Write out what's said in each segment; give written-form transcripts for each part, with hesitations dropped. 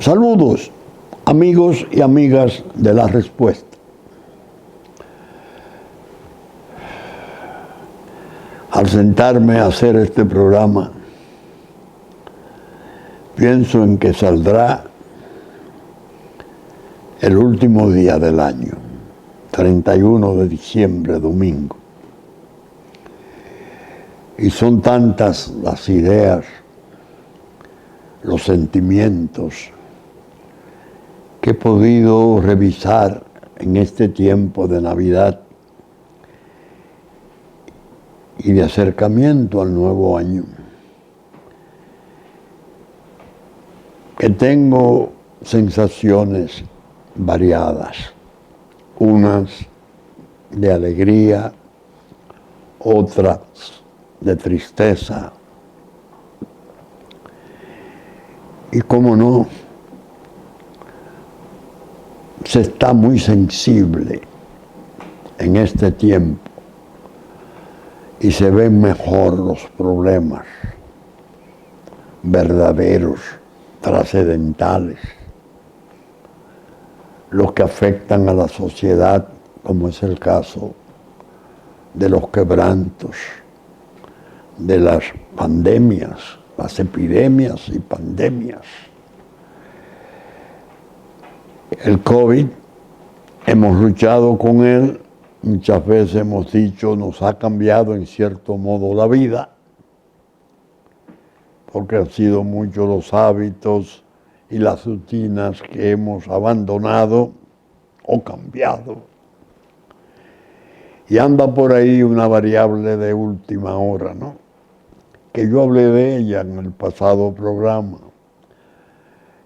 Saludos, amigos y amigas de La Respuesta. Al sentarme a hacer este programa, pienso en que saldrá el último día del año, 31 de diciembre, domingo. Y son tantas las ideas, los sentimientos que he podido revisar en este tiempo de Navidad y de acercamiento al nuevo año, que tengo sensaciones variadas, unas de alegría, otras de tristeza, y cómo no, se está muy sensible en este tiempo y se ven mejor los problemas verdaderos, trascendentales, los que afectan a la sociedad, como es el caso de los quebrantos, de las pandemias, las epidemias y pandemias. El COVID, hemos luchado con él, muchas veces hemos dicho, nos ha cambiado en cierto modo la vida, porque han sido muchos los hábitos y las rutinas que hemos abandonado o cambiado. Y anda por ahí una variable de última hora, ¿no? Que yo hablé de ella en el pasado programa.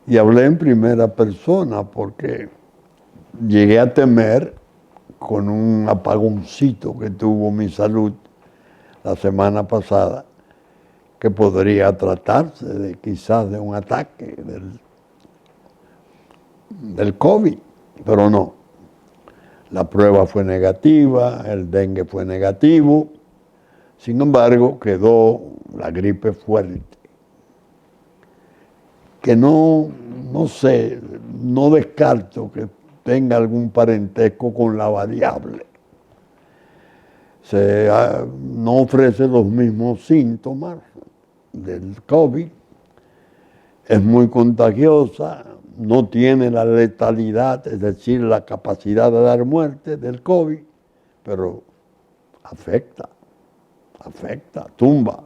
Y hablé en primera persona porque llegué a temer con un apagoncito que tuvo mi salud la semana pasada, que podría tratarse de quizás de un ataque del COVID, pero no. La prueba fue negativa, el dengue fue negativo, sin embargo quedó la gripe fuerte, que no sé, no descarto que tenga algún parentesco con la variable. No ofrece los mismos síntomas del COVID, es muy contagiosa, no tiene la letalidad, es decir, la capacidad de dar muerte del COVID, pero afecta, tumba.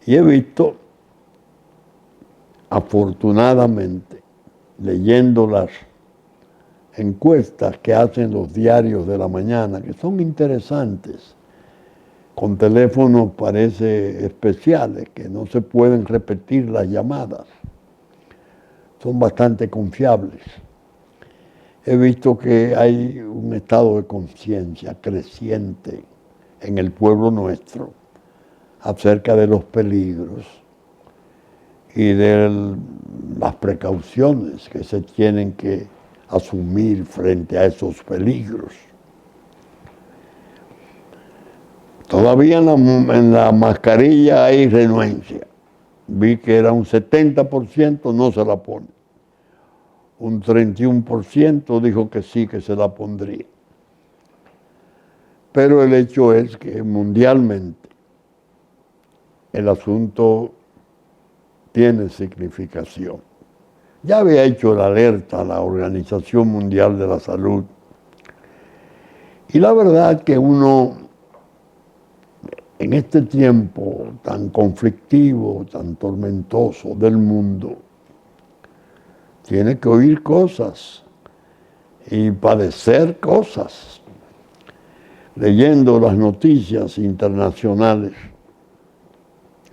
Y he visto, afortunadamente, leyendo las encuestas que hacen los diarios de la mañana, que son interesantes, con teléfonos parece especiales, que no se pueden repetir las llamadas, son bastante confiables. He visto que hay un estado de conciencia creciente en el pueblo nuestro acerca de los peligros y de las precauciones que se tienen que asumir frente a esos peligros. Todavía en la mascarilla hay renuencia. Vi que era un 70% no se la pone. Un 31% dijo que sí, que se la pondría. Pero el hecho es que mundialmente el asunto tiene significación. Ya había hecho la alerta a la Organización Mundial de la Salud. Y la verdad que uno, en este tiempo tan conflictivo, tan tormentoso del mundo, tiene que oír cosas y padecer cosas. Leyendo las noticias internacionales,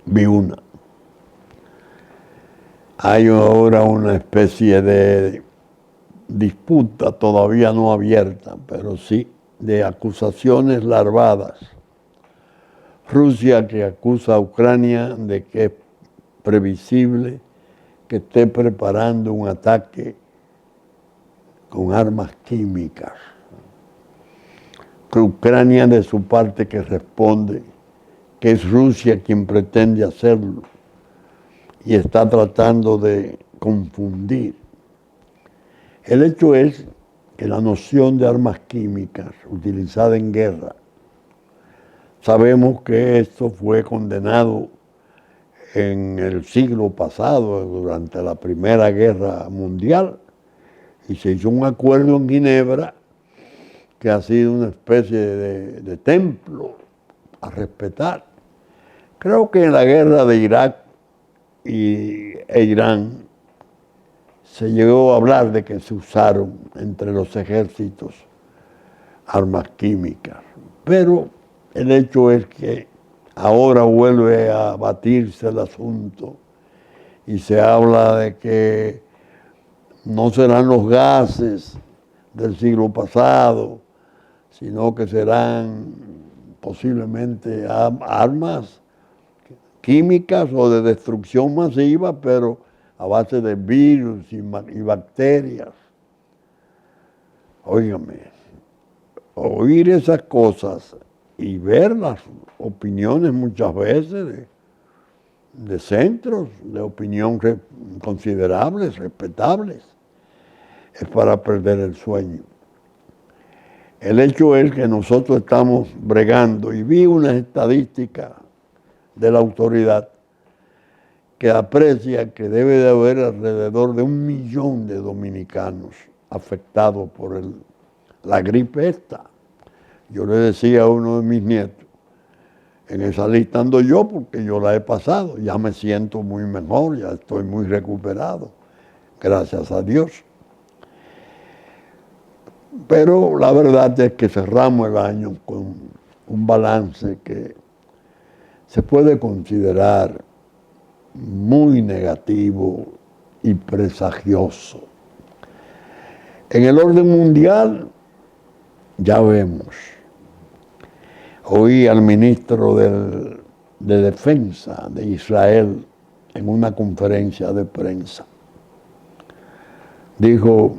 vi una. Hay ahora una especie de disputa todavía no abierta, pero sí de acusaciones larvadas. Rusia que acusa a Ucrania de que es previsible que esté preparando un ataque con armas químicas. Ucrania de su parte que responde que es Rusia quien pretende hacerlo y está tratando de confundir. El hecho es que la noción de armas químicas utilizada en guerra, sabemos que esto fue condenado en el siglo pasado, durante la Primera Guerra Mundial, y se hizo un acuerdo en Ginebra que ha sido una especie de templo a respetar. Creo que en la guerra de Irak e Irán se llegó a hablar de que se usaron entre los ejércitos armas químicas, pero el hecho es que ahora vuelve a batirse el asunto y se habla de que no serán los gases del siglo pasado, sino que serán posiblemente armas químicas o de destrucción masiva, pero a base de virus y bacterias. Óigame, oír esas cosas y ver las opiniones muchas veces de centros de opinión considerables, respetables, es para perder el sueño. El hecho es que nosotros estamos bregando, y vi unas estadísticas de la autoridad que aprecia que debe de haber alrededor de 1 millón de dominicanos afectados por la gripe esta. Yo le decía a uno de mis nietos, en esa lista ando yo porque yo la he pasado, ya me siento muy mejor, ya estoy muy recuperado, gracias a Dios. Pero la verdad es que cerramos el año con un balance que se puede considerar muy negativo y presagioso. En el orden mundial, ya vemos, oí al ministro de Defensa de Israel en una conferencia de prensa. Dijo,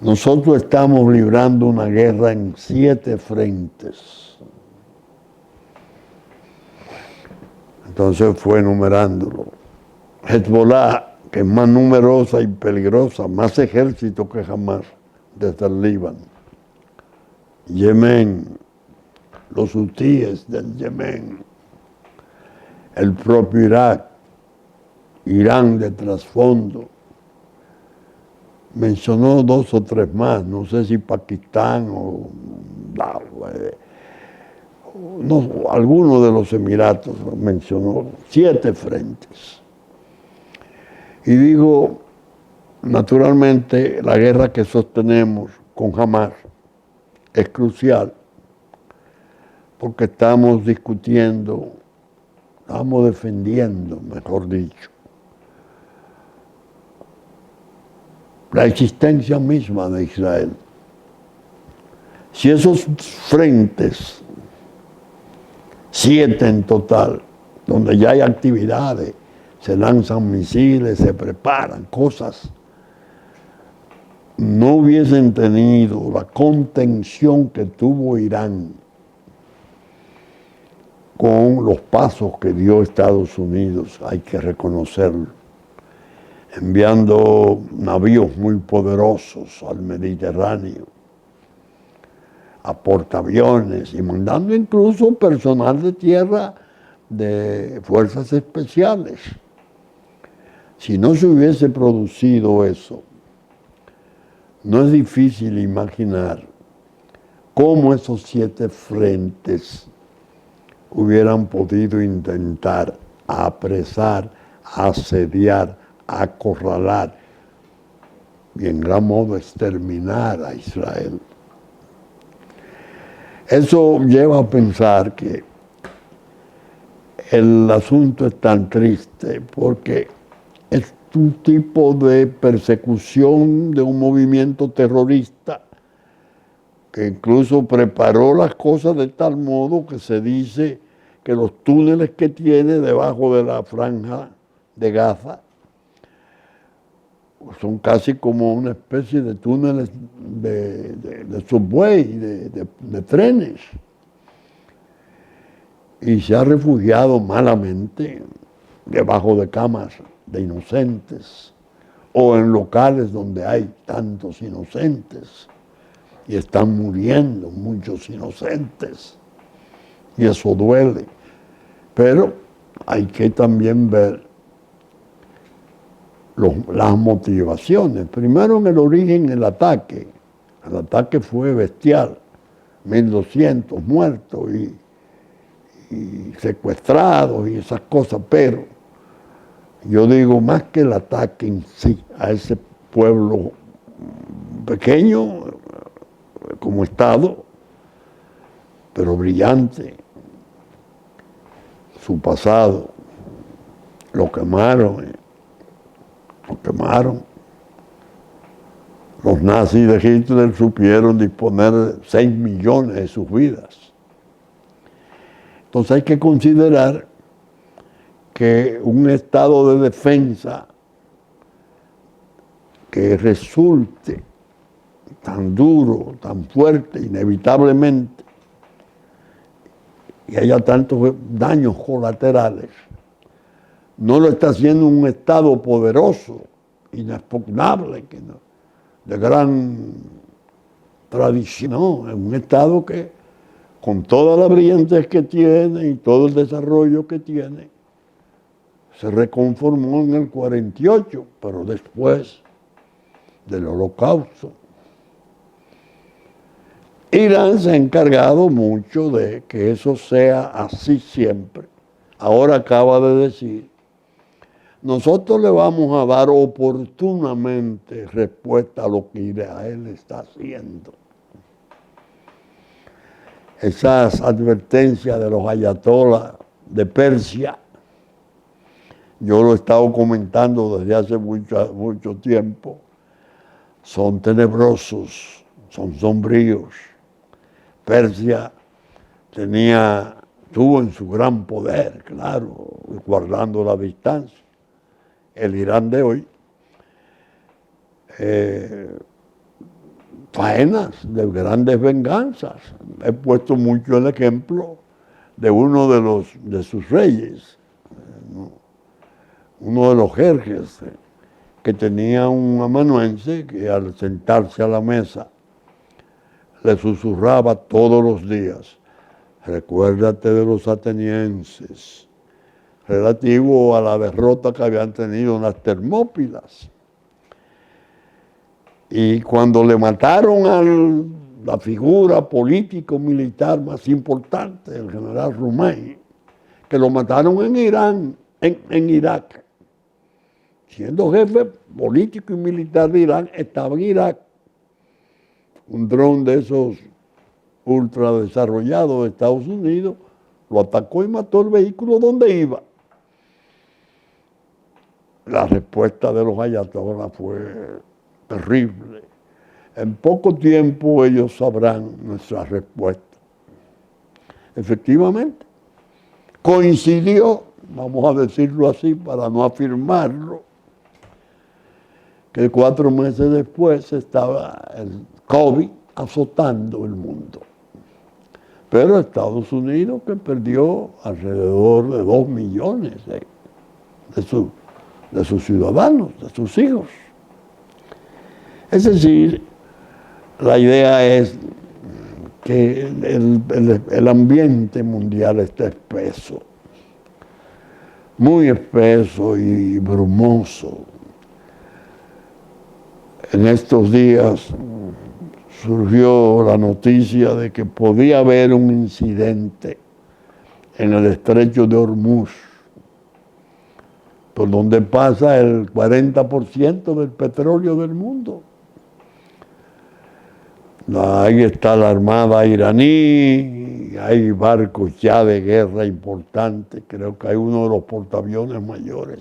nosotros estamos librando una guerra en 7 frentes. Entonces fue enumerándolo. Hezbollah, que es más numerosa y peligrosa, más ejército que jamás, desde el Líbano. Yemen, los hutíes del Yemen, el propio Irak, Irán de trasfondo. Mencionó 2 o 3 más, no sé si Pakistán o no, alguno de los Emiratos mencionó 7 frentes. Y digo, naturalmente, la guerra que sostenemos con Hamás es crucial, porque estamos discutiendo, estamos defendiendo, mejor dicho, la existencia misma de Israel. Si esos frentes, 7 en total, donde ya hay actividades, se lanzan misiles, se preparan cosas, no hubiesen tenido la contención que tuvo Irán con los pasos que dio Estados Unidos, hay que reconocerlo, enviando navíos muy poderosos al Mediterráneo, a portaaviones y mandando incluso personal de tierra de fuerzas especiales. Si no se hubiese producido eso, no es difícil imaginar cómo esos 7 frentes hubieran podido intentar apresar, asediar, acorralar y en gran modo exterminar a Israel. Eso lleva a pensar que el asunto es tan triste porque es un tipo de persecución de un movimiento terrorista que incluso preparó las cosas de tal modo que se dice que los túneles que tiene debajo de la franja de Gaza son casi como una especie de túneles de subway, de trenes. Y se ha refugiado malamente debajo de camas de inocentes, o en locales donde hay tantos inocentes y están muriendo muchos inocentes, y eso duele. Pero hay que también ver las motivaciones. Primero, en el origen, el ataque. El ataque fue bestial, 1.200 muertos y secuestrados y esas cosas, pero yo digo, más que el ataque en sí a ese pueblo pequeño como Estado, pero brillante, su pasado, lo quemaron. Los nazis de Hitler supieron disponer de 6 millones de sus vidas. Entonces hay que considerar que un estado de defensa que resulte tan duro, tan fuerte, inevitablemente, y haya tantos daños colaterales, no lo está haciendo un Estado poderoso, inexpugnable, de gran tradición. No, es un Estado que, con toda la brillantez que tiene y todo el desarrollo que tiene, se reconformó en el 48, pero después del Holocausto. Irán se ha encargado mucho de que eso sea así siempre. Ahora acaba de decir, nosotros le vamos a dar oportunamente respuesta a lo que Israel está haciendo. Esas advertencias de los ayatolás de Persia, yo lo he estado comentando desde hace mucho tiempo, son tenebrosos, son sombríos. Persia tuvo en su gran poder, claro, guardando la distancia, el Irán de hoy, faenas de grandes venganzas. He puesto mucho el ejemplo de uno de sus reyes, uno de los jerjes, que tenía un amanuense que al sentarse a la mesa le susurraba todos los días, recuérdate de los atenienses, relativo a la derrota que habían tenido en las Termópilas. Y cuando le mataron a la figura político-militar más importante, el general Rumey, que lo mataron en Irán, en Irak, siendo jefe político y militar de Irán, estaba en Irak. Un dron de esos ultradesarrollados de Estados Unidos lo atacó y mató el vehículo donde iba. La respuesta de los ayatolás fue terrible. En poco tiempo ellos sabrán nuestra respuesta. Efectivamente, coincidió, vamos a decirlo así para no afirmarlo, que 4 meses después estaba el COVID azotando el mundo. Pero Estados Unidos, que perdió alrededor de 2 millones de sus ciudadanos, de sus hijos. Es decir, la idea es que el ambiente mundial está espeso, muy espeso y brumoso. En estos días surgió la noticia de que podía haber un incidente en el estrecho de Hormuz, por donde pasa el 40% del petróleo del mundo. Ahí está la armada iraní, hay barcos ya de guerra importantes, creo que hay uno de los portaaviones mayores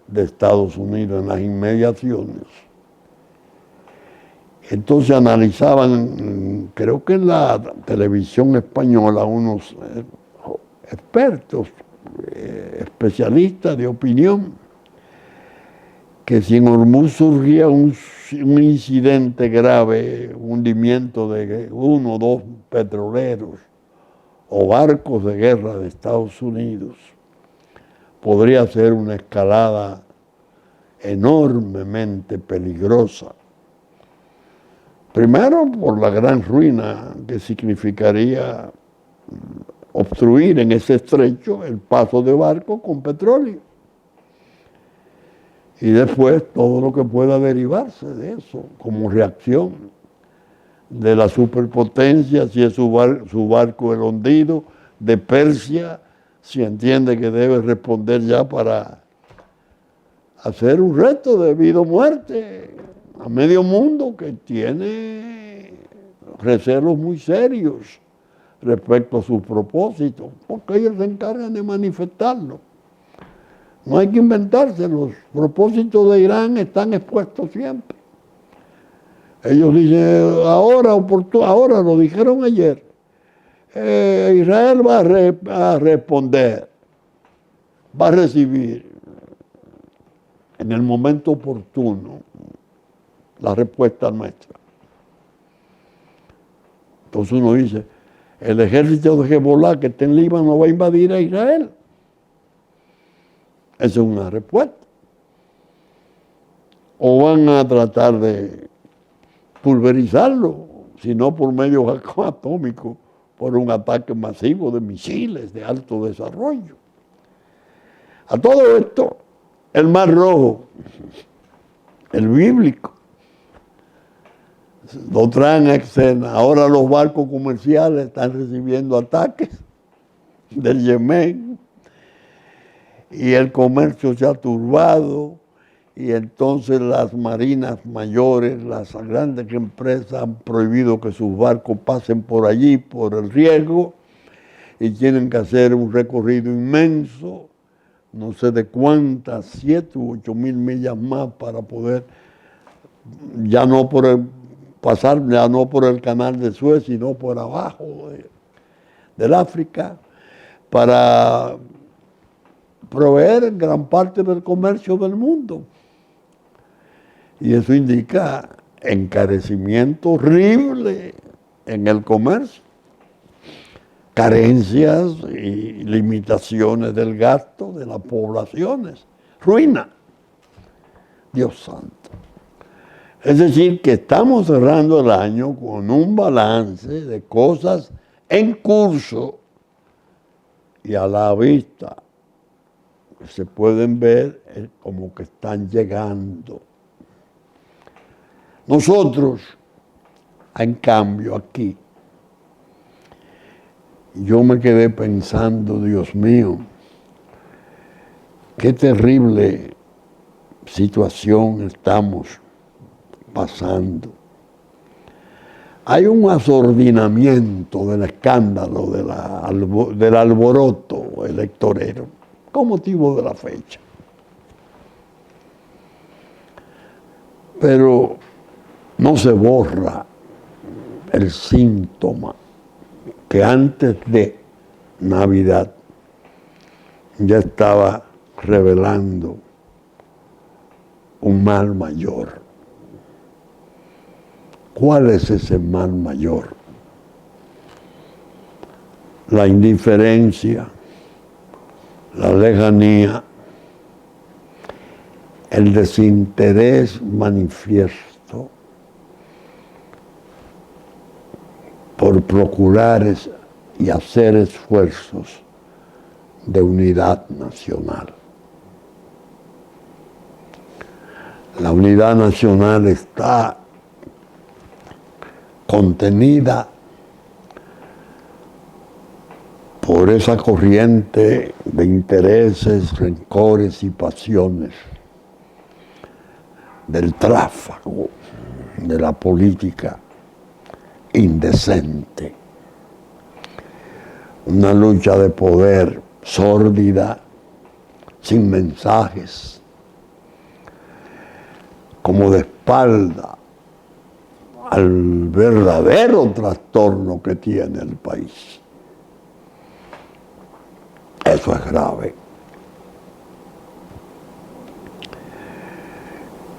de Estados Unidos en las inmediaciones. Entonces analizaban, creo que en la televisión española, unos expertos, especialistas de opinión, que si en Hormuz surgía un incidente grave, un hundimiento de 1 o 2 petroleros o barcos de guerra de Estados Unidos, podría ser una escalada enormemente peligrosa. Primero, por la gran ruina que significaría obstruir en ese estrecho el paso de barcos con petróleo. Y después todo lo que pueda derivarse de eso como reacción de la superpotencia, si es su barco el hundido, de Persia, si entiende que debe responder ya para hacer un reto de vida o muerte a medio mundo que tiene recelos muy serios respecto a sus propósitos, porque ellos se encargan de manifestarlo. No hay que inventarse, los propósitos de Irán están expuestos siempre. Ellos dicen, ahora lo dijeron ayer, Israel va a responder, va a recibir en el momento oportuno la respuesta nuestra. Entonces uno dice, el ejército de Hezbollah que está en Líbano va a invadir a Israel. Esa es una respuesta. O van a tratar de pulverizarlo, si no por medios atómicos, por un ataque masivo de misiles de alto desarrollo. A todo esto, el Mar Rojo, el bíblico, lo traen a escena. Ahora los barcos comerciales están recibiendo ataques del Yemen y el comercio se ha turbado y entonces las marinas mayores, las grandes empresas han prohibido que sus barcos pasen por allí por el riesgo y tienen que hacer un recorrido inmenso, no sé de cuántas, 7 u 8 mil millas más para poder pasar ya no por el canal de Suez, sino por abajo del África, para proveer gran parte del comercio del mundo. Y eso indica encarecimiento horrible en el comercio, carencias y limitaciones del gasto de las poblaciones, ruina. Dios santo. Es decir, que estamos cerrando el año con un balance de cosas en curso y a la vista que se pueden ver como que están llegando. Nosotros, en cambio, aquí, yo me quedé pensando, Dios mío, qué terrible situación estamos pasando. Hay un asordinamiento del escándalo, del alboroto electorero, con motivo de la fecha. Pero no se borra el síntoma que antes de Navidad ya estaba revelando un mal mayor. ¿Cuál es ese mal mayor? La indiferencia, la lejanía, el desinterés manifiesto por procurar y hacer esfuerzos de unidad nacional. La unidad nacional está contenida por esa corriente de intereses, rencores y pasiones del tráfago, de la política indecente. Una lucha de poder sórdida, sin mensajes, como de espalda al verdadero trastorno que tiene el país. Eso es grave.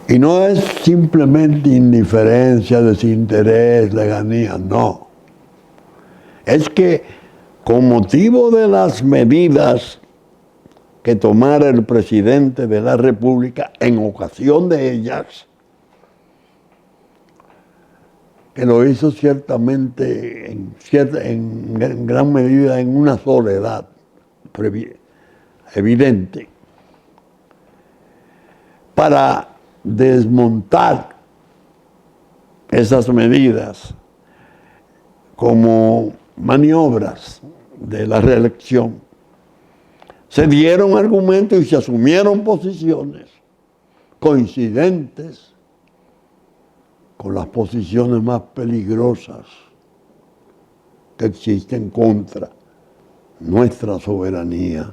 Y no es simplemente indiferencia, desinterés, lejanía, no. Es que con motivo de las medidas que tomara el presidente de la República en ocasión de ellas, que lo hizo ciertamente en gran medida en una soledad evidente, para desmontar esas medidas como maniobras de la reelección. Se dieron argumentos y se asumieron posiciones coincidentes con las posiciones más peligrosas que existen contra nuestra soberanía,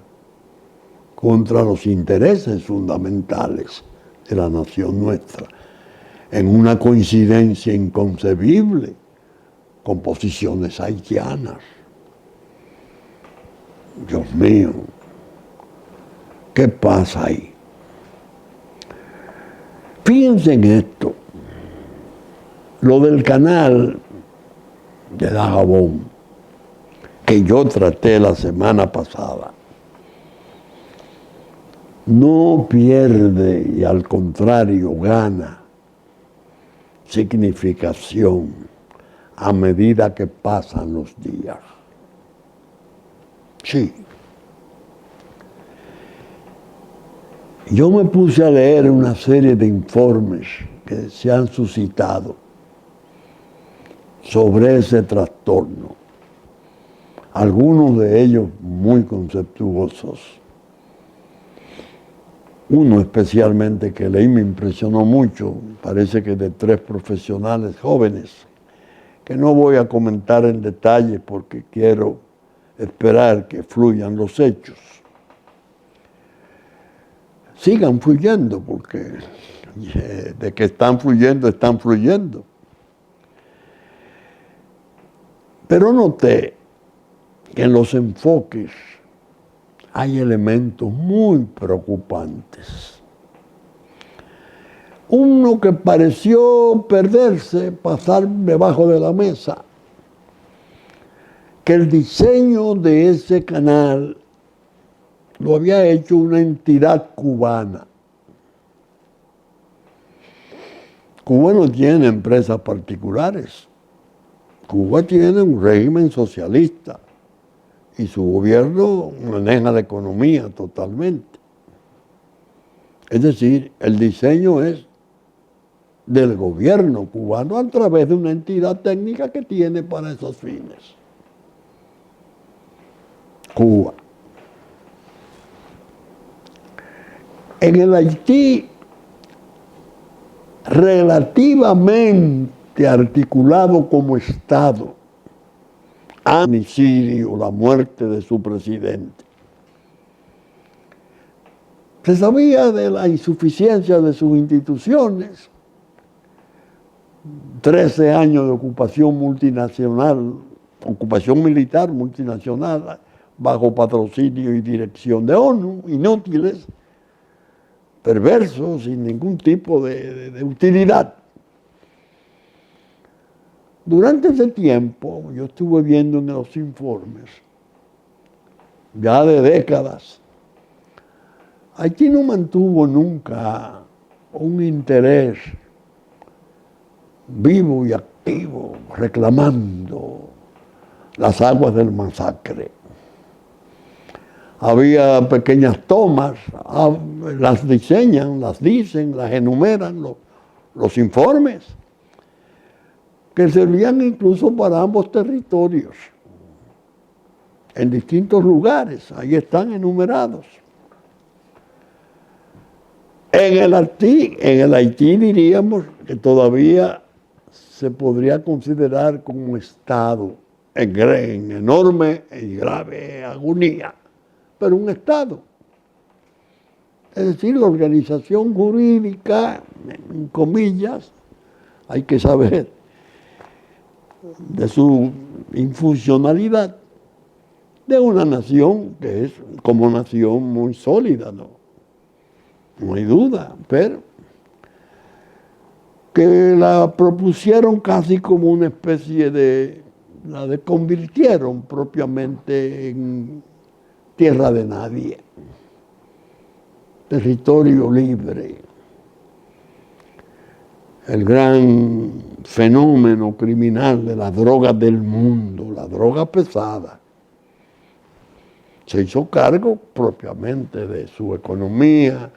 contra los intereses fundamentales de la nación nuestra, en una coincidencia inconcebible con posiciones haitianas. Dios mío, ¿qué pasa ahí? Fíjense en esto, lo del canal de Dajabón, que yo traté la semana pasada, no pierde y al contrario gana significación a medida que pasan los días. Sí. Yo me puse a leer una serie de informes que se han suscitado sobre ese trastorno, algunos de ellos muy conceptuosos. Uno especialmente que leí me impresionó mucho, parece que de 3 profesionales jóvenes, que no voy a comentar en detalle porque quiero esperar que fluyan los hechos. Sigan fluyendo porque de que están fluyendo, están fluyendo. Pero noté que en los enfoques hay elementos muy preocupantes. Uno que pareció perderse, pasar debajo de la mesa, que el diseño de ese canal lo había hecho una entidad cubana. Cuba no tiene empresas particulares. Cuba tiene un régimen socialista y su gobierno maneja la economía totalmente. Es decir, el diseño es del gobierno cubano a través de una entidad técnica que tiene para esos fines. Cuba. En el Haití, relativamente articulado como Estado, homicidio, la muerte de su presidente. Se sabía de la insuficiencia de sus instituciones, 13 años de ocupación multinacional, ocupación militar multinacional, bajo patrocinio y dirección de ONU, inútiles, perversos, sin ningún tipo de utilidad. Durante ese tiempo, yo estuve viendo en los informes, ya de décadas, Haití no mantuvo nunca un interés vivo y activo, reclamando las aguas del masacre. Había pequeñas tomas, las diseñan, las dicen, las enumeran los informes, que servían incluso para ambos territorios, en distintos lugares, ahí están enumerados. En el Haití diríamos que todavía se podría considerar como Estado en enorme y grave agonía, pero un Estado. Es decir, la organización jurídica, en comillas, hay que saber de su infuncionalidad, de una nación que es como nación muy sólida, no hay duda, pero que la propusieron casi como una especie la convirtieron propiamente en tierra de nadie. territorio libre. El gran fenómeno criminal de las drogas del mundo, la droga pesada, se hizo cargo propiamente de su economía,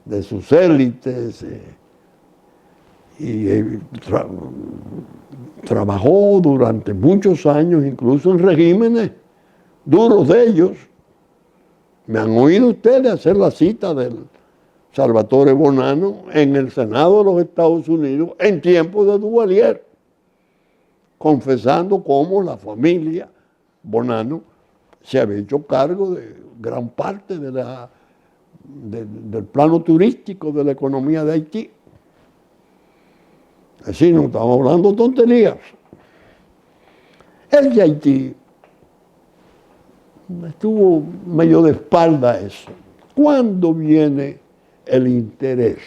de sus élites, y trabajó durante muchos años, incluso en regímenes duros de ellos. Me han oído ustedes hacer la cita del Salvatore Bonanno en el Senado de los Estados Unidos en tiempos de Duvalier, confesando cómo la familia Bonanno se había hecho cargo de gran parte del plano turístico de la economía de Haití. Es decir, no estamos hablando tonterías. El de Haití estuvo medio de espalda a eso. ¿Cuándo viene el interés?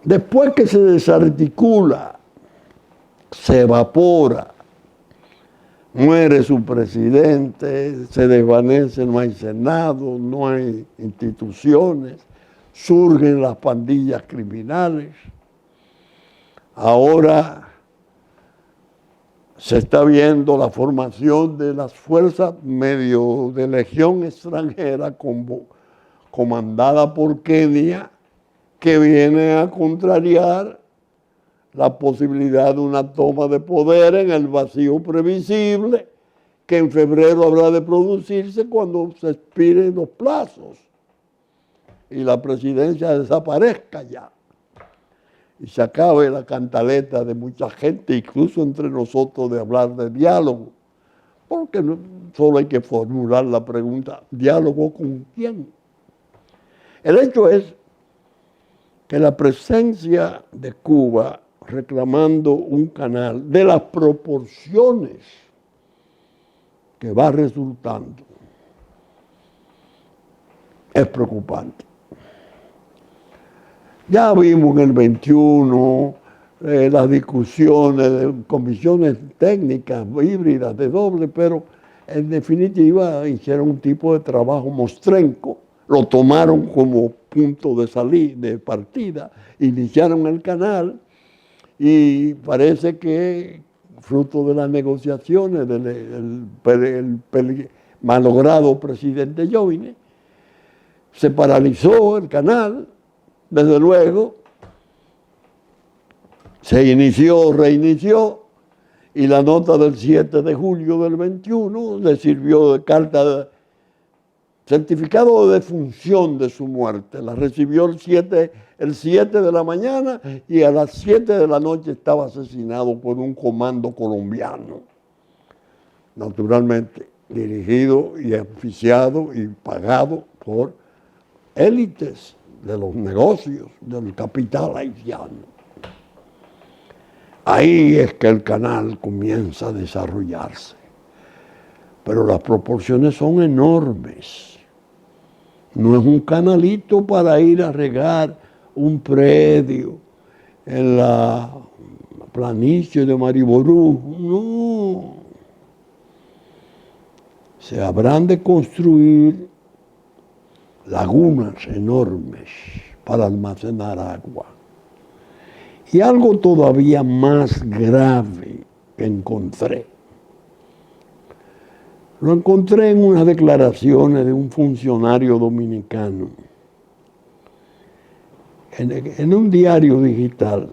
Después que se desarticula, se evapora, muere su presidente, se desvanece, no hay Senado, no hay instituciones, surgen las pandillas criminales. Ahora se está viendo la formación de las fuerzas medio de legión extranjera comandada por Kenia, que viene a contrariar la posibilidad de una toma de poder en el vacío previsible que en febrero habrá de producirse cuando se expiren los plazos y la presidencia desaparezca ya y se acabe la cantaleta de mucha gente, incluso entre nosotros, de hablar de diálogo, porque solo hay que formular la pregunta, ¿diálogo con quién? El hecho es que la presencia de Cuba reclamando un canal de las proporciones que va resultando es preocupante. Ya vimos en el 21 las discusiones de comisiones técnicas híbridas de doble, pero en definitiva hicieron un tipo de trabajo mostrenco, lo tomaron como punto de partida, iniciaron el canal y parece que fruto de las negociaciones del malogrado presidente Joine, se paralizó el canal. Desde luego, se reinició, y la nota del 7 de julio del 21 le sirvió de carta de certificado de defunción de su muerte. La recibió el 7 de la mañana y a las 7 de la noche estaba asesinado por un comando colombiano, naturalmente dirigido y oficiado y pagado por élites de los negocios, del capital haitiano. Ahí es que el canal comienza a desarrollarse. Pero las proporciones son enormes. No es un canalito para ir a regar un predio en la planicie de Mariború. No. Se habrán de construir lagunas enormes para almacenar agua. Y algo todavía más grave que encontré. Lo encontré en unas declaraciones de un funcionario dominicano, en un diario digital,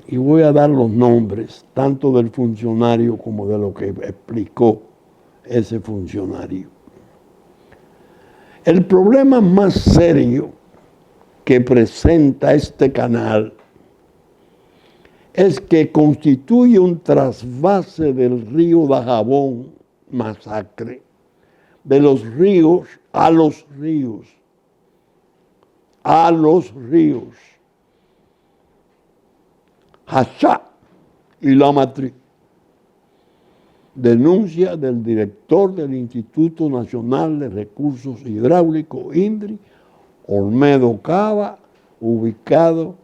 y voy a dar los nombres, tanto del funcionario como de lo que explicó ese funcionario. El problema más serio que presenta este canal es que constituye un trasvase del río Dajabón, Masacre, de los ríos a los ríos, Hachá y La Matriz. Denuncia del director del Instituto Nacional de Recursos Hidráulicos, INDRI, Olmedo Cava, ubicado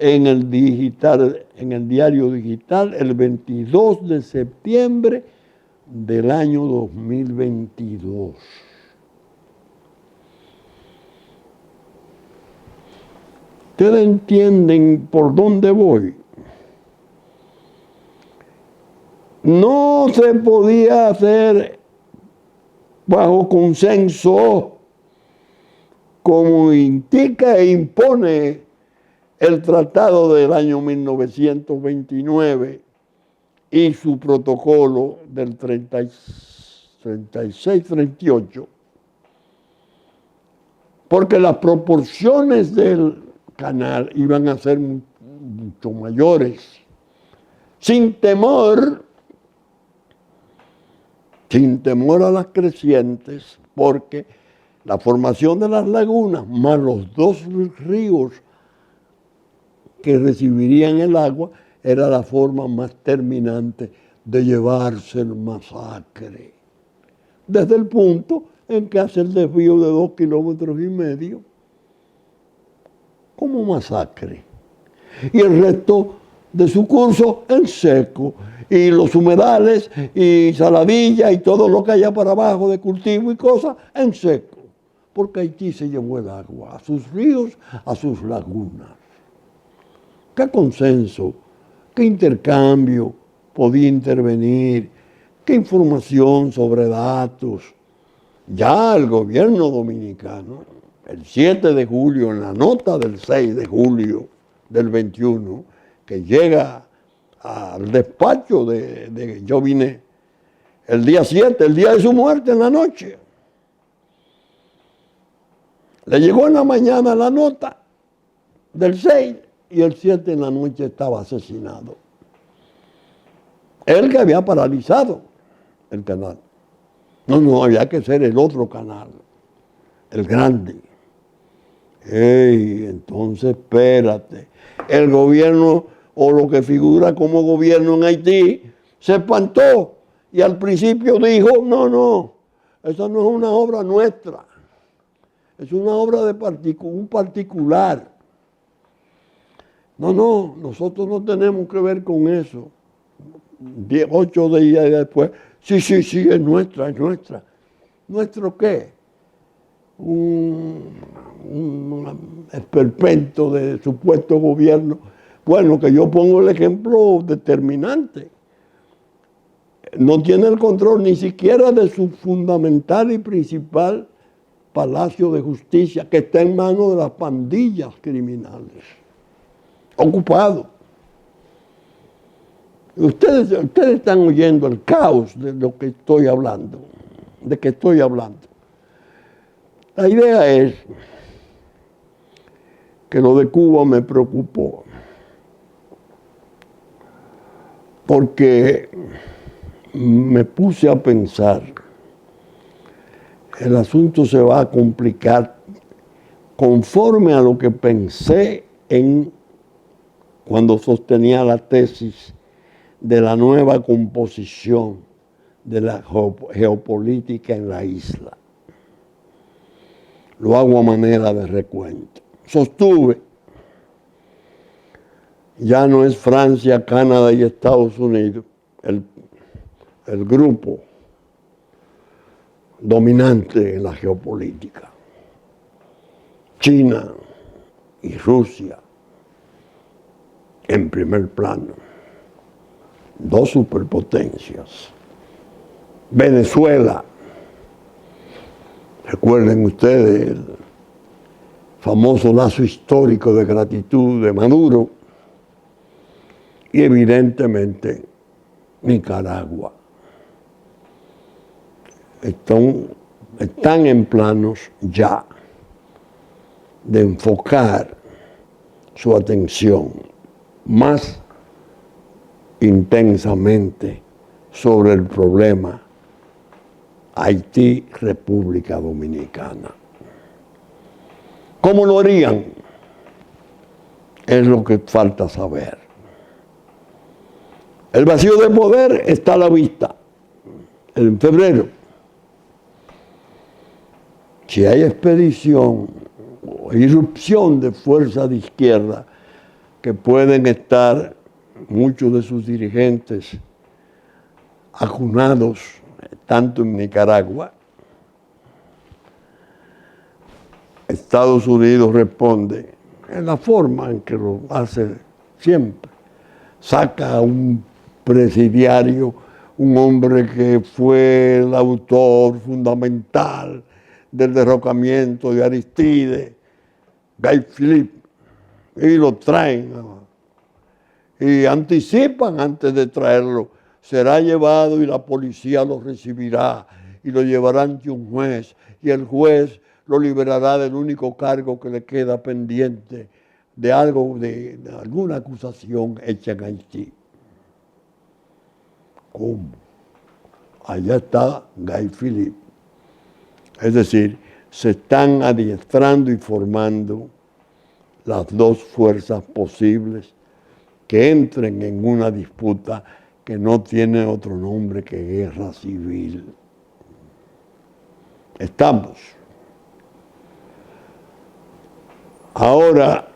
en el diario digital el 22 de septiembre del año 2022. ¿Ustedes entienden por dónde voy? No se podía hacer bajo consenso como indica e impone el tratado del año 1929 y su protocolo del 36-38, porque las proporciones del canal iban a ser mucho mayores, sin temor a las crecientes, porque la formación de las lagunas más los dos ríos que recibirían el agua era la forma más terminante de llevarse el masacre. Desde el punto en que hace el desvío de 2,5 kilómetros como masacre. Y el resto de su curso en seco. Y los humedales y Saladilla y todo lo que haya para abajo de cultivo y cosas en seco. Porque Haití se llevó el agua a sus ríos, a sus lagunas. ¿Qué consenso, qué intercambio podía intervenir, qué información sobre datos? Ya el gobierno dominicano, el 7 de julio, en la nota del 6 de julio del 21, que llega al despacho de yo vine el día 7, el día de su muerte, en la noche. Le llegó en la mañana la nota del 6 y el 7 en la noche estaba asesinado. Él que había paralizado el canal. No, había que ser el otro canal, el grande. Entonces espérate. El gobierno, o lo que figura como gobierno en Haití, se espantó y al principio dijo, no, esa no es una obra nuestra, es una obra de un particular. No, nosotros no tenemos que ver con eso. 8 días después, sí, es nuestra. ¿Nuestro qué? Un esperpento de supuesto gobierno. Bueno, que yo pongo el ejemplo determinante. No tiene el control ni siquiera de su fundamental y principal Palacio de Justicia, que está en manos de las pandillas criminales. Ocupado. Ustedes están oyendo el caos de lo que estoy hablando, La idea es que lo de Cuba me preocupó, porque me puse a pensar, el asunto se va a complicar conforme a lo que pensé cuando sostenía la tesis de la nueva composición de la geopolítica en la isla. Lo hago a manera de recuento. Sostuve, ya no es Francia, Canadá y Estados Unidos el grupo dominante en la geopolítica. China y Rusia en primer plano. 2 superpotencias. Venezuela, recuerden ustedes el famoso lazo histórico de gratitud de Maduro, y evidentemente Nicaragua. Están en planos ya de enfocar su atención más intensamente sobre el problema Haití, República Dominicana. ¿Cómo lo harían? Es lo que falta saber. El vacío de poder está a la vista. En febrero, si hay expedición o irrupción de fuerzas de izquierda que pueden estar muchos de sus dirigentes acunados tanto en Nicaragua, Estados Unidos responde en la forma en que lo hace siempre. Saca a un presidiario, un hombre que fue el autor fundamental del derrocamiento de Aristides, Guy Philippe, y lo traen, y anticipan antes de traerlo, será llevado y la policía lo recibirá y lo llevará ante un juez, y el juez lo liberará del único cargo que le queda pendiente de algo, de alguna acusación hecha en Haití. ¿Cómo? Allá está Guy Philippe. Es decir, se están adiestrando y formando las dos fuerzas posibles que entren en una disputa que no tiene otro nombre que guerra civil. Estamos. Ahora,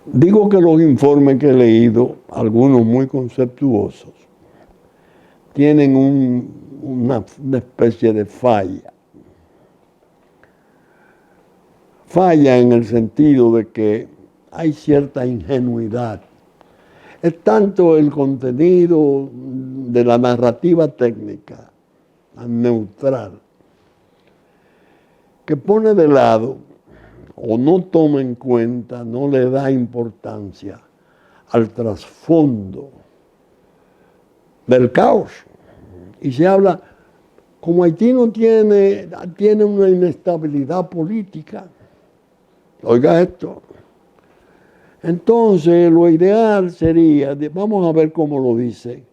digo que los informes que he leído, algunos muy conceptuosos, tienen una especie de falla. Falla en el sentido de que hay cierta ingenuidad. Es tanto el contenido de la narrativa técnica, neutral, que pone de lado o no toma en cuenta, no le da importancia al trasfondo del caos. Y se habla, como Haití no tiene una inestabilidad política, oiga esto, entonces lo ideal sería, vamos a ver cómo lo dice,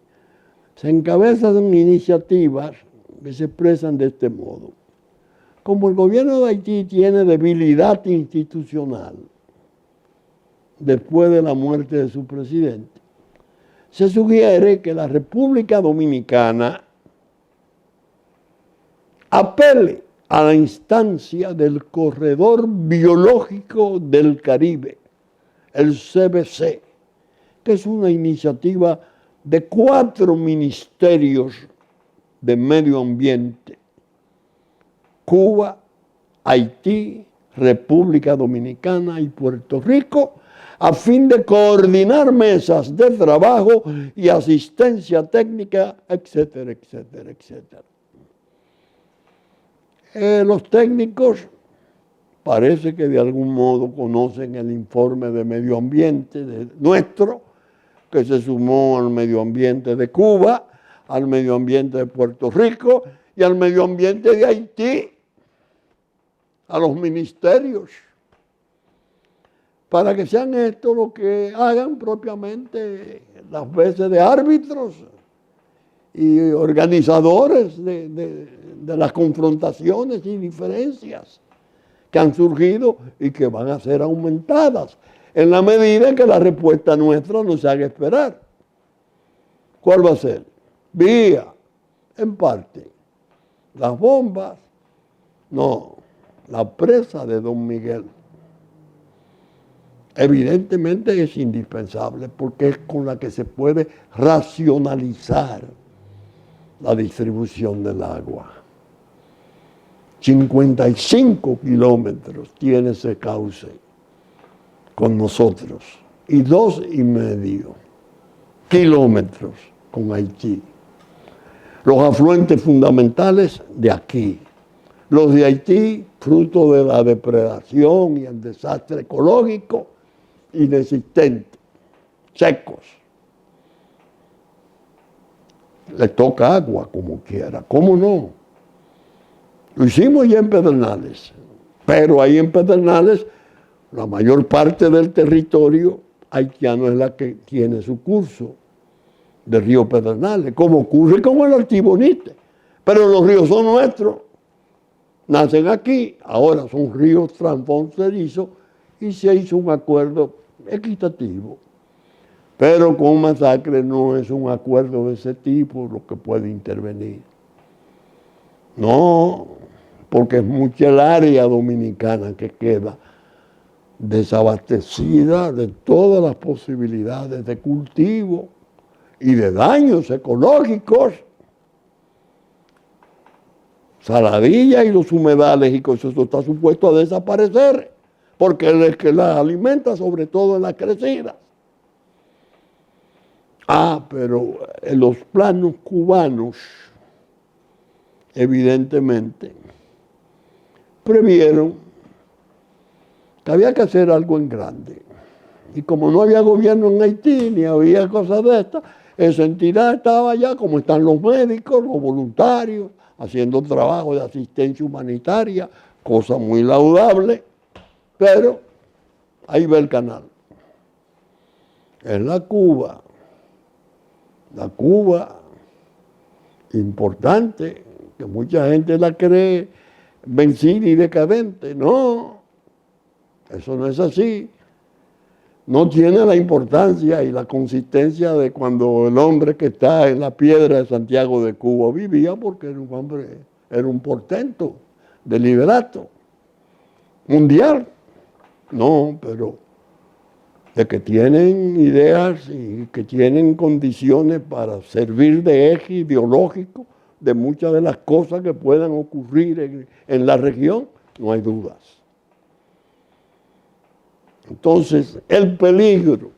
se encabezan iniciativas que se expresan de este modo. Como el gobierno de Haití tiene debilidad institucional después de la muerte de su presidente, se sugiere que la República Dominicana apele a la instancia del Corredor Biológico del Caribe, el CBC, que es una iniciativa de 4 ministerios de medio ambiente: Cuba, Haití, República Dominicana y Puerto Rico, a fin de coordinar mesas de trabajo y asistencia técnica, etcétera, etcétera, etcétera. Los técnicos parece que de algún modo conocen el informe de medio ambiente nuestro, que se sumó al medio ambiente de Cuba, al medio ambiente de Puerto Rico y al medio ambiente de Haití, a los ministerios, para que sean estos los que hagan propiamente las veces de árbitros y organizadores de las confrontaciones y diferencias que han surgido y que van a ser aumentadas en la medida en que la respuesta nuestra nos haga esperar. ¿Cuál va a ser? Vía, en parte, las bombas, no, la presa de Don Miguel. Evidentemente es indispensable porque es con la que se puede racionalizar la distribución del agua. 55 kilómetros tiene ese cauce con nosotros y 2,5 kilómetros con Haití. Los afluentes fundamentales de aquí. Los de Haití, fruto de la depredación y el desastre ecológico inexistente, secos. Les toca agua como quiera, ¿cómo no? Lo hicimos ya en Pedernales, pero ahí en Pedernales la mayor parte del territorio haitiano es la que tiene su curso del río Pedernales, como ocurre con el Artibonite, pero los ríos son nuestros, nacen aquí, ahora son ríos transfronterizos y se hizo un acuerdo equitativo. Pero con Masacre no es un acuerdo de ese tipo lo que puede intervenir. No, porque es mucha el área dominicana que queda desabastecida de todas las posibilidades de cultivo y de daños ecológicos. Saladilla y los humedales y cosas, eso está supuesto a desaparecer porque él es que la alimenta, sobre todo en las crecidas. Pero en los planos cubanos, evidentemente, previeron que había que hacer algo en grande. Y como no había gobierno en Haití, ni había cosas de estas, esa entidad estaba allá, como están los médicos, los voluntarios, haciendo trabajo de asistencia humanitaria, cosa muy laudable, pero ahí va el canal. Es la Cuba importante, que mucha gente la cree vencida y decadente. No, eso no es así. No tiene la importancia y la consistencia de cuando el hombre que está en la piedra de Santiago de Cuba vivía, porque era un hombre, era un portento de liderato mundial. No, pero de que tienen ideas y que tienen condiciones para servir de eje ideológico de muchas de las cosas que puedan ocurrir en la región, no hay dudas. Entonces, el peligro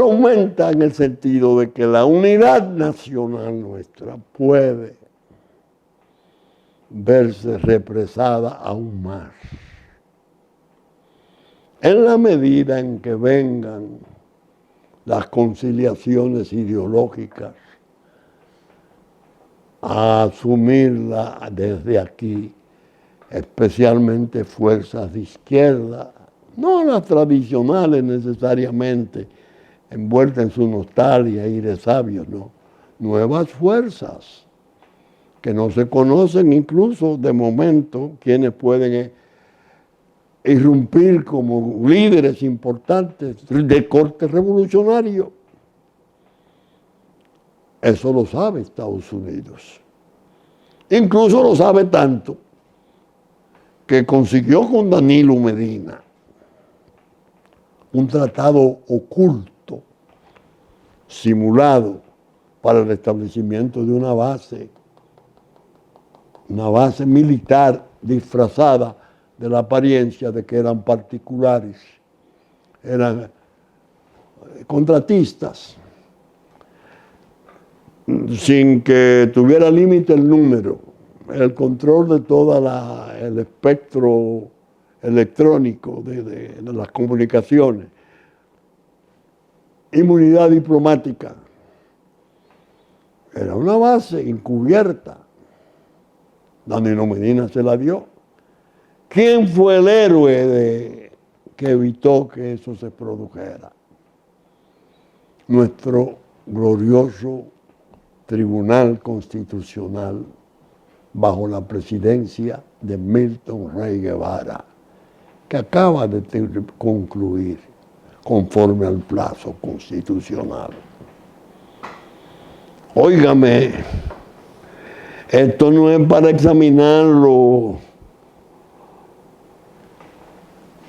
aumenta en el sentido de que la unidad nacional nuestra puede verse represada aún más. En la medida en que vengan las conciliaciones ideológicas a asumirla desde aquí, especialmente fuerzas de izquierda, no las tradicionales necesariamente, envueltas en su nostalgia y de sabios, no, nuevas fuerzas que no se conocen incluso de momento, quienes pueden irrumpir como líderes importantes de corte revolucionario. Eso lo sabe Estados Unidos. Incluso lo sabe tanto que consiguió con Danilo Medina un tratado oculto, simulado, para el establecimiento de una base militar disfrazada de la apariencia de que eran particulares, eran contratistas, sin que tuviera límite el número, el control de todo el espectro electrónico de las comunicaciones, inmunidad diplomática. Era una base encubierta. Danilo Medina se la dio. ¿Quién fue el héroe que evitó que eso se produjera? Nuestro glorioso Tribunal Constitucional bajo la presidencia de Milton Rey Guevara, que acaba de concluir conforme al plazo constitucional. Óigame, esto no es para examinarlo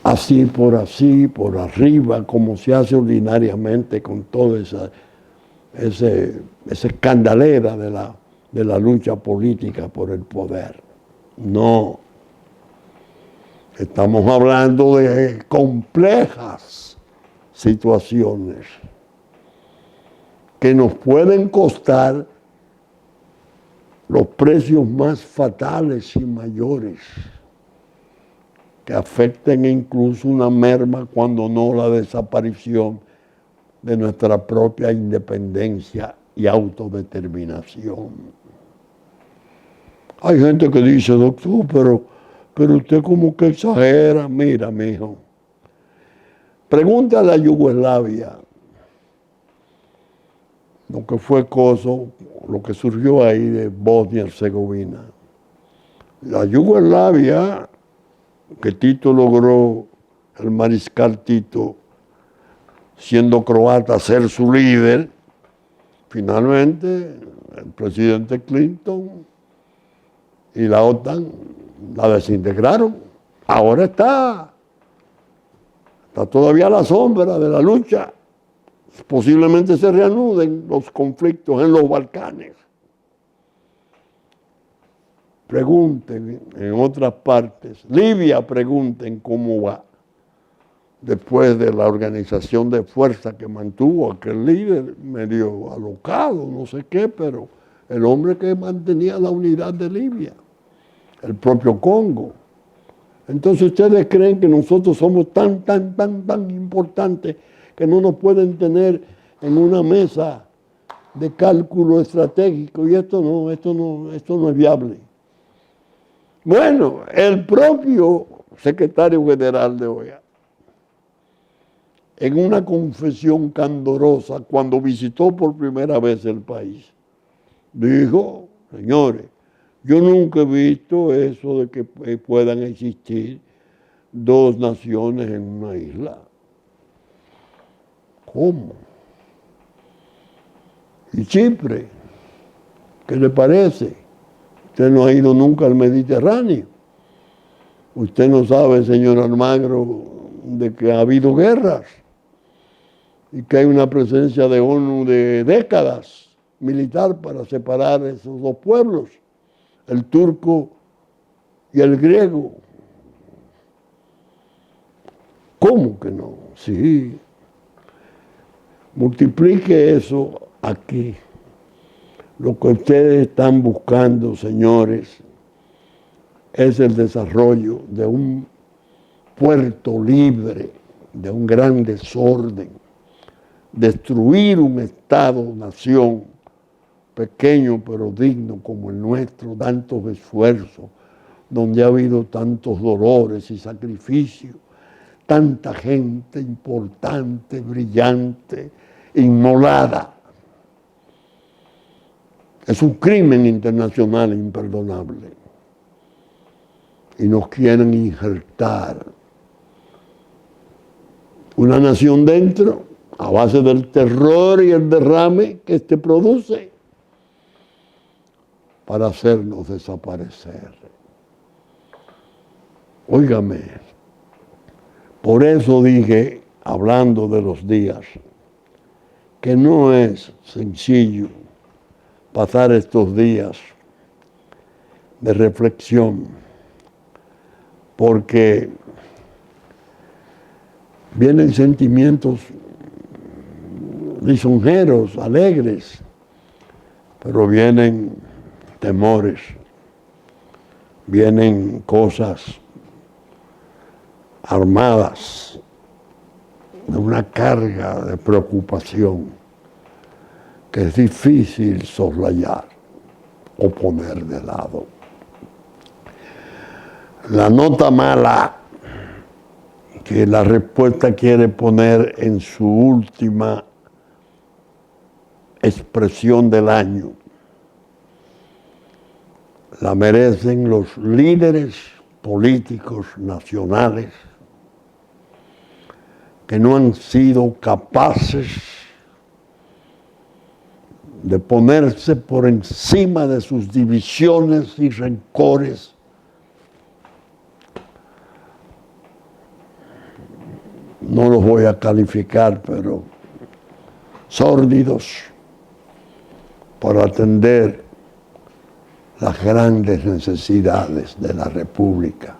así, por arriba, como se hace ordinariamente con toda esa escandalera de la lucha política por el poder. No. Estamos hablando de complejas situaciones que nos pueden costar los precios más fatales y mayores, que afecten incluso una merma, cuando no la desaparición de nuestra propia independencia y autodeterminación. Hay gente que dice, doctor, pero usted como que exagera. Mira, mijo, pregúntale a Yugoslavia lo que fue lo que surgió ahí de Bosnia y Herzegovina. La Yugoslavia, que Tito logró, el mariscal Tito, siendo croata, ser su líder, finalmente el presidente Clinton y la OTAN la desintegraron. Ahora está todavía a la sombra de la lucha. Posiblemente se reanuden los conflictos en los Balcanes. pregunten en otras partes, Libia pregunten cómo va, después de la organización de fuerza que mantuvo aquel líder medio alocado, no sé qué, pero el hombre que mantenía la unidad de Libia, el propio Congo. Entonces ustedes creen que nosotros somos tan importantes que no nos pueden tener en una mesa de cálculo estratégico, y esto no es viable. Bueno, el propio secretario general de OEA, en una confesión candorosa cuando visitó por primera vez el país, dijo, señores, yo nunca he visto eso de que puedan existir dos naciones en una isla. ¿Cómo? ¿Y Chipre? ¿Qué le parece? Usted no ha ido nunca al Mediterráneo. Usted no sabe, señor Almagro, de que ha habido guerras y que hay una presencia de ONU de décadas militar para separar esos dos pueblos, el turco y el griego. ¿Cómo que no? Sí. Multiplique eso aquí. Lo que ustedes están buscando, señores, es el desarrollo de un puerto libre, de un gran desorden, destruir un Estado-nación pequeño pero digno como el nuestro, tantos esfuerzos, donde ha habido tantos dolores y sacrificios, tanta gente importante, brillante, inmolada. Es un crimen internacional imperdonable. Y nos quieren injertar una nación dentro a base del terror y el derrame que este produce para hacernos desaparecer. Óigame, por eso dije, hablando de los días, que no es sencillo pasar estos días de reflexión, porque vienen sentimientos lisonjeros, alegres, pero vienen temores, vienen cosas armadas de una carga de preocupación que es difícil soslayar o poner de lado. La nota mala que la respuesta quiere poner en su última expresión del año la merecen los líderes políticos nacionales que no han sido capaces de ponerse por encima de sus divisiones y rencores, no los voy a calificar, pero sórdidos, para atender las grandes necesidades de la República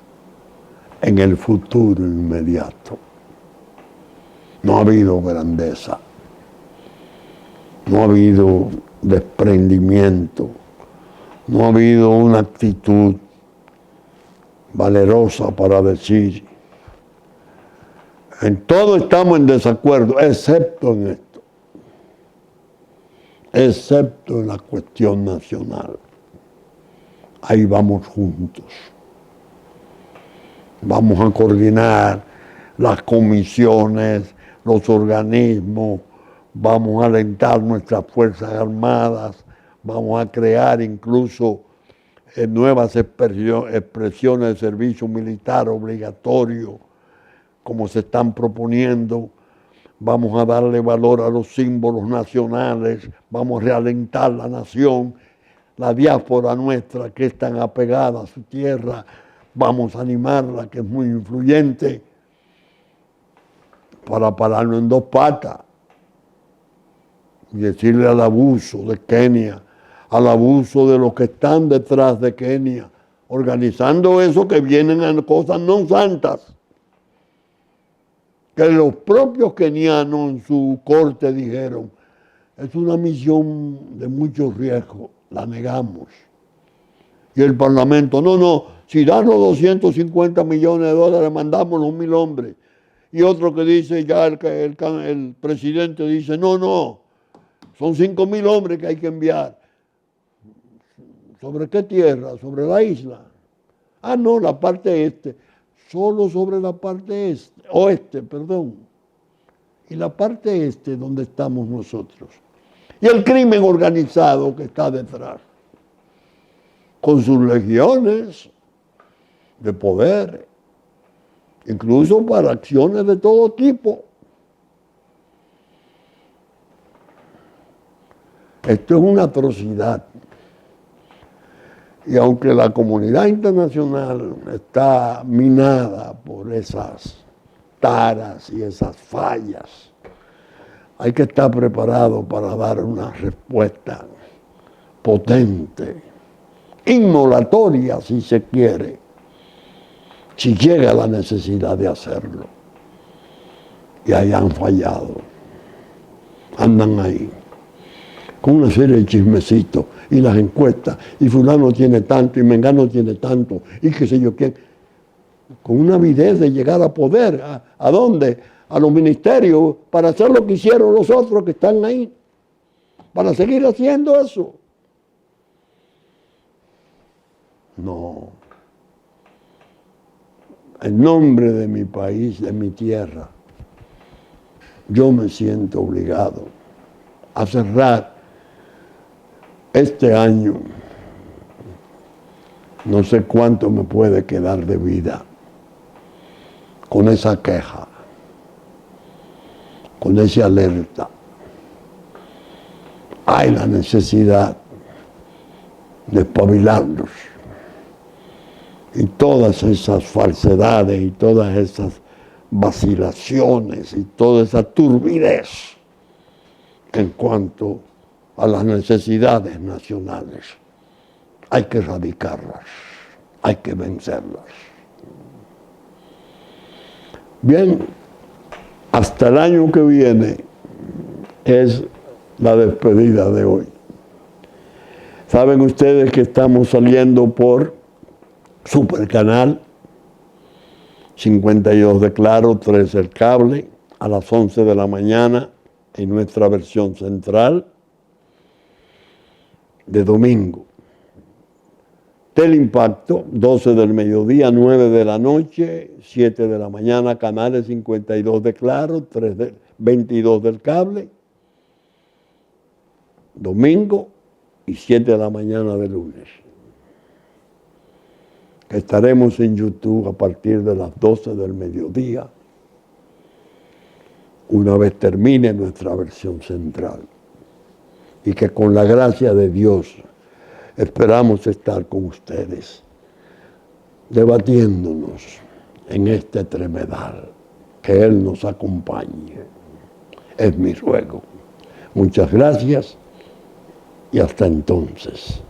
en el futuro inmediato. No ha habido grandeza, no ha habido desprendimiento, no ha habido una actitud valerosa para decir, en todo estamos en desacuerdo, excepto en esto, excepto en la cuestión nacional. Ahí vamos juntos. Vamos a coordinar las comisiones, los organismos, vamos a alentar nuestras Fuerzas Armadas, vamos a crear incluso nuevas expresiones de servicio militar obligatorio, como se están proponiendo. Vamos a darle valor a los símbolos nacionales, vamos a realentar la nación, la diáspora nuestra que es tan apegada a su tierra, vamos a animarla, que es muy influyente, para pararnos en dos patas y decirle al abuso de Kenia, al abuso de los que están detrás de Kenia, organizando eso que vienen a cosas no santas, que los propios kenianos en su corte dijeron, es una misión de mucho riesgo, la negamos. Y el Parlamento, no, si danos 250 millones de dólares, mandamos los 1.000 hombres. Y otro que dice, ya el presidente dice, no, son 5.000 hombres que hay que enviar. ¿Sobre qué tierra? ¿Sobre la isla? Ah, no, la parte este. Solo sobre la parte oeste. Y la parte este donde estamos nosotros. Y el crimen organizado que está detrás, con sus legiones de poder, incluso para acciones de todo tipo. Esto es una atrocidad. Y aunque la comunidad internacional está minada por esas taras y esas fallas, hay que estar preparado para dar una respuesta potente, inmolatoria si se quiere, si llega la necesidad de hacerlo. Y ahí han fallado. Andan ahí, con una serie de chismecitos y las encuestas, y fulano tiene tanto, y mengano tiene tanto, y qué sé yo quién, con una avidez de llegar a poder. ¿A dónde? A los ministerios, para hacer lo que hicieron los otros que están ahí, para seguir haciendo eso. No. En nombre de mi país, de mi tierra, yo me siento obligado a cerrar este año. No sé cuánto me puede quedar de vida con esa queja, con esa alerta. Hay la necesidad de espabilarnos. Y todas esas falsedades y todas esas vacilaciones y toda esa turbidez en cuanto a las necesidades nacionales, hay que erradicarlas, hay que vencerlas. Bien, hasta el año que viene es la despedida de hoy. Saben ustedes que estamos saliendo por Supercanal 52 de Claro, 3 del Cable, a las 11 de la mañana en nuestra versión central de domingo. Teleimpacto, 12 del mediodía, 9 de la noche, 7 de la mañana, canales 52 de Claro, 22 del Cable, domingo, y 7 de la mañana de lunes. Estaremos en YouTube a partir de las 12 del mediodía, una vez termine nuestra versión central. Y que con la gracia de Dios esperamos estar con ustedes, debatiéndonos en este tremedal. Que Él nos acompañe. Es mi ruego. Muchas gracias y hasta entonces.